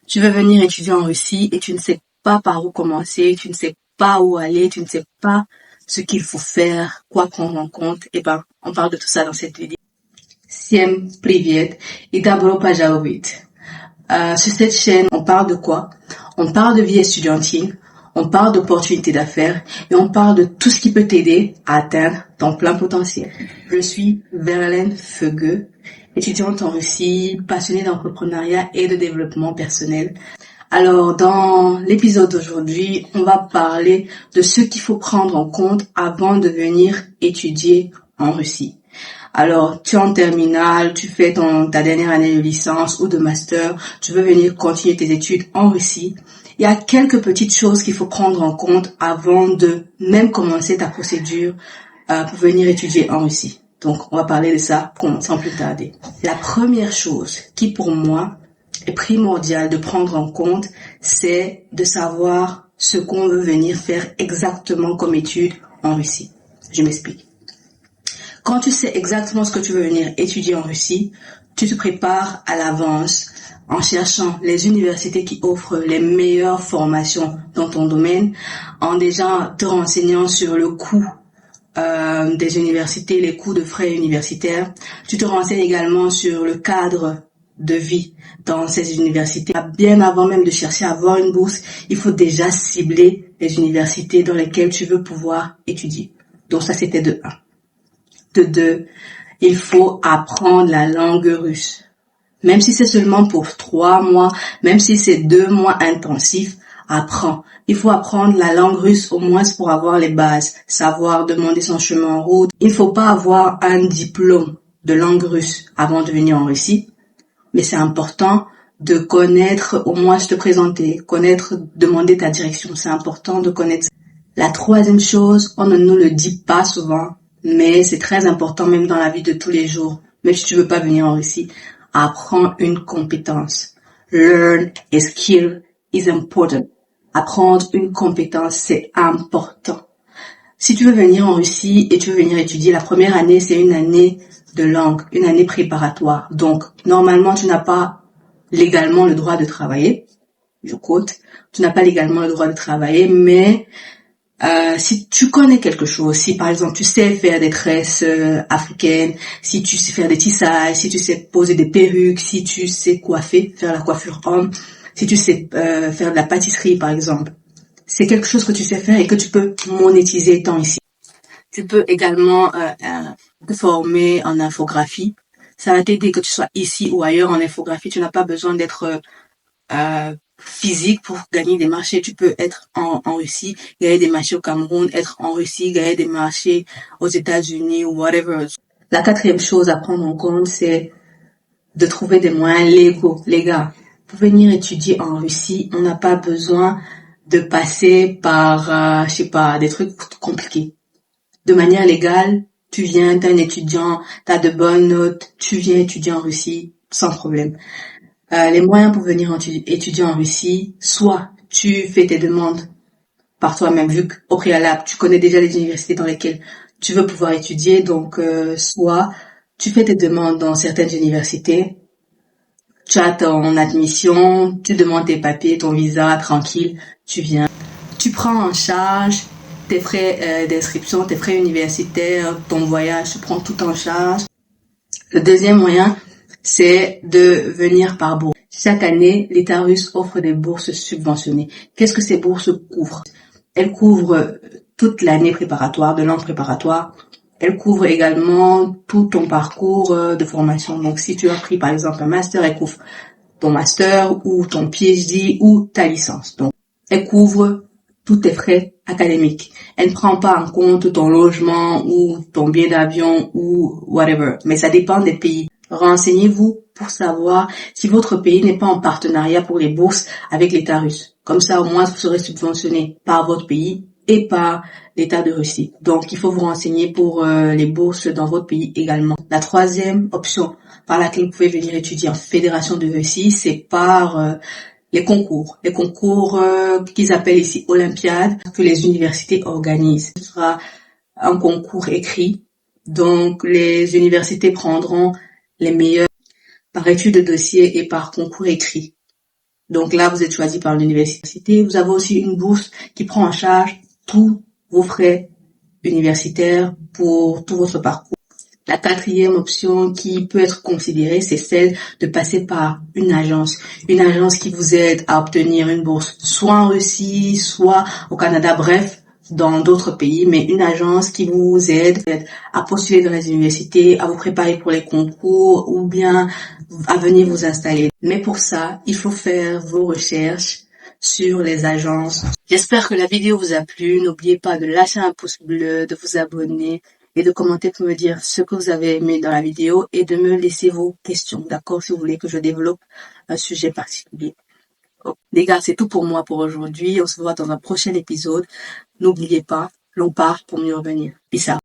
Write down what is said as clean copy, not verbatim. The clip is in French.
Tu veux venir étudier en Russie et tu ne sais pas par où commencer, tu ne sais pas où aller, tu ne sais pas ce qu'il faut faire, quoi prendre en compte. On parle de tout ça dans cette vidéo. Всем привет и добро пожаловать. Sur cette chaîne, on parle de quoi? On parle de vie estudiantine, on parle d'opportunités d'affaires et on parle de tout ce qui peut t'aider à atteindre ton plein potentiel. Je suis Verlaine Feugueux, étudiante en Russie, passionnée d'entrepreneuriat et de développement personnel. Alors, dans l'épisode d'aujourd'hui, on va parler de ce qu'il faut prendre en compte avant de venir étudier en Russie. Alors, tu es en terminale, tu fais ta dernière année de licence ou de master, tu veux venir continuer tes études en Russie. Il y a quelques petites choses qu'il faut prendre en compte avant de même commencer ta procédure pour venir étudier en Russie. Donc, on va parler de ça sans plus tarder. La première chose qui, pour moi, est primordiale de prendre en compte, c'est de savoir ce qu'on veut venir faire exactement comme étude en Russie. Je m'explique. Quand tu sais exactement ce que tu veux venir étudier en Russie, tu te prépares à l'avance en cherchant les universités qui offrent les meilleures formations dans ton domaine, en déjà te renseignant sur le coût des universités, les coûts de frais universitaires. Tu te renseignes également sur le cadre de vie dans ces universités. Bien avant même de chercher à avoir une bourse, il faut déjà cibler les universités dans lesquelles tu veux pouvoir étudier. Donc ça, c'était de 1. De 2, il faut apprendre la langue russe. Même si c'est seulement pour 3 mois, même si c'est 2 mois intensifs, apprends. Il faut apprendre la langue russe au moins pour avoir les bases, savoir demander son chemin en route. Il ne faut pas avoir un diplôme de langue russe avant de venir en Russie, mais c'est important de connaître, au moins se présenter, demander ta direction. C'est important de connaître. La troisième chose, on ne nous le dit pas souvent, mais c'est très important même dans la vie de tous les jours. Même si tu veux pas venir en Russie, apprends une compétence. Learn a skill is important. Apprendre une compétence, c'est important. Si tu veux venir en Russie et tu veux venir étudier, la première année, c'est une année de langue, une année préparatoire. Donc, normalement, tu n'as pas légalement le droit de travailler. Je quote. Tu n'as pas légalement le droit de travailler, mais si tu connais quelque chose, si par exemple tu sais faire des tresses africaines, si tu sais faire des tissages, si tu sais poser des perruques, si tu sais coiffer, faire la coiffure homme, si tu sais faire de la pâtisserie par exemple, c'est quelque chose que tu sais faire et que tu peux monétiser étant ici. Tu peux également te former en infographie. Ça va t'aider que tu sois ici ou ailleurs en infographie. Tu n'as pas besoin d'être physique pour gagner des marchés. Tu peux être en Russie, gagner des marchés au Cameroun, être en Russie, gagner des marchés aux États-Unis ou whatever. La quatrième chose à prendre en compte, c'est de trouver des moyens légaux. Les gars, pour venir étudier en Russie, on n'a pas besoin de passer par, des trucs compliqués. De manière légale, tu viens, t'es un étudiant, t'as de bonnes notes, tu viens étudier en Russie sans problème. Les moyens pour venir étudier en Russie, soit tu fais tes demandes par toi-même, vu qu'au préalable, tu connais déjà les universités dans lesquelles tu veux pouvoir étudier, donc soit tu fais tes demandes dans certaines universités, tu as ton admission, tu demandes tes papiers, ton visa, tranquille, tu viens. Tu prends en charge tes frais d'inscription, tes frais universitaires, ton voyage, tu prends tout en charge. Le deuxième moyen, c'est de venir par bourse. Chaque année, l'État russe offre des bourses subventionnées. Qu'est-ce que ces bourses couvrent? Elles couvrent toute l'année préparatoire, de langue préparatoire. Elles couvrent également tout ton parcours de formation. Donc, si tu as pris, par exemple, un master, elles couvrent ton master ou ton PhD ou ta licence. Donc, elles couvrent tous tes frais académiques. Elle ne prend pas en compte ton logement ou ton billet d'avion ou whatever. Mais ça dépend des pays. Renseignez-vous pour savoir si votre pays n'est pas en partenariat pour les bourses avec l'État russe. Comme ça, au moins, vous serez subventionné par votre pays et par l'État de Russie. Donc, il faut vous renseigner pour les bourses dans votre pays également. La troisième option par laquelle vous pouvez venir étudier en Fédération de Russie, c'est par les concours qu'ils appellent ici Olympiades, que les universités organisent. Ce sera un concours écrit, donc les universités prendront les meilleurs par étude de dossier et par concours écrit. Donc là, vous êtes choisi par l'université. Vous avez aussi une bourse qui prend en charge tous vos frais universitaires pour tout votre parcours. La quatrième option qui peut être considérée, c'est celle de passer par une agence qui vous aide à obtenir une bourse, soit en Russie, soit au Canada, bref, dans d'autres pays, mais une agence qui vous aide à postuler dans les universités, à vous préparer pour les concours ou bien à venir vous installer. Mais pour ça, il faut faire vos recherches sur les agences. J'espère que la vidéo vous a plu. N'oubliez pas de lâcher un pouce bleu, de vous abonner et de commenter pour me dire ce que vous avez aimé dans la vidéo et de me laisser vos questions, d'accord, si vous voulez que je développe un sujet particulier. Oh, les gars, c'est tout pour moi pour aujourd'hui. On se voit dans un prochain épisode. N'oubliez pas, l'on part pour mieux revenir. Peace out.